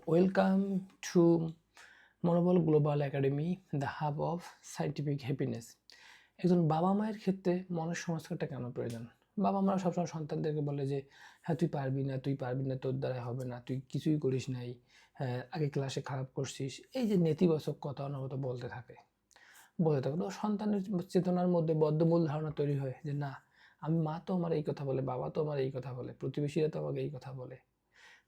Welcome to মনোবল global academy, the hub of scientific happiness. একজন বাবা মায়ের ক্ষেত্রে মনের সংস্কারটা কেন প্রয়োজন? বাবা মারা সবসময় সন্তানদেরকে বলে যে হ্যাঁ তুই পারবি না, তুই পারবি না, তোর দ্বারা হবে না, তুই কিছুই করিস নাই, হ্যাঁ আগে ক্লাসে খারাপ করছিস, এই যে নেতিবাচক কথা অনবরত বলতে থাকে তো সন্তানের চেতনার মধ্যে বদ্ধমূল ধারণা তৈরি হয় যে না, মা তো আমার এই কথা বলে, বাবা তো আমার এই কথা বলে, প্রতিবেশীরা তো আমাকে এই কথা বলে,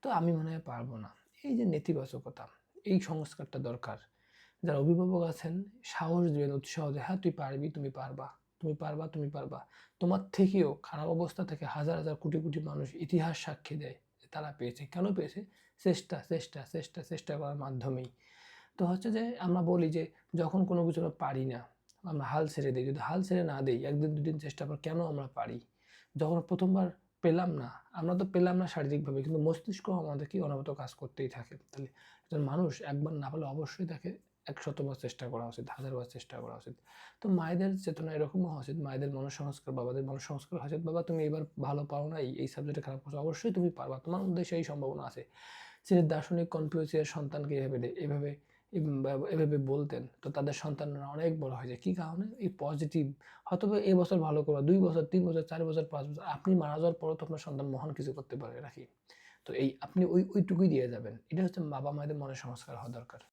তো আমি মনে হয় পারবো না। এই যে নেতিবাচকতা, এই সংস্কারটা দরকার। যারা অভিভাবক আছেন সাহস দিবেন, উৎসাহ দেয়, হ্যাঁ তুই পারবি, তুমি পারবা, তুমি পারবা, তুমি পারবা। তোমার থেকেও খারাপ অবস্থা থেকে হাজার হাজার কোটি কোটি মানুষ ইতিহাস সাক্ষী দেয় যে তারা পেয়েছে। কেন পেয়েছে? চেষ্টা চেষ্টা চেষ্টা চেষ্টা করার মাধ্যমেই। তো হচ্ছে যে আমরা বলি যে যখন কোনো কিছু আমরা পারি না, আমরা হাল ছেড়ে দিই। যদি হাল ছেড়ে না দিই, একদিন দুদিন চেষ্টা পর কেন আমরা পারি? যখন প্রথমবার পেলাম না, আমরা তো পেলাম না শারীরিকভাবে, কিন্তু মস্তিষ্ক আমাদেরকে অনবরত কাজ করতেই থাকে। তাহলে একজন মানুষ একবার না পারলে অবশ্যই তাকে ১০০বার চেষ্টা করা উচিত, ১০০০বার চেষ্টা করা উচিত। তো মায়েদের চেতনা এরকমও হওয়া উচিত, মায়েদের মনঃসংস্কার, বাবাদের মনঃসংস্কার হওয়া উচিত, বাবা তুমি এবার ভালো পারো নাই, এই সাবজেক্টে খারাপ করছো, অবশ্যই তুমি পারবা, তোমার মধ্যে সেই সম্ভাবনা আছে। যিনি দার্শনিক কনফুসিয়াস সন্তানকে এভাবে বলতেন, তো তাদের সন্তানরা অনেক বড় হয়ে যায়। কী কারণে? এই পজিটিভ, হয়তোবা এই বছর ভালো করবা, ২ বছর, ৩ বছর, ৪ বছর, ৫ বছর, আপনি মারা যাওয়ার পরেও তো আপনার সন্তান মহান কিছু করতে পারে নাকি? তো এই আপনি ওইটুকুই দিয়ে যাবেন। এটা হচ্ছে বাবা মায়েদের মনের সংস্কার হওয়া দরকার।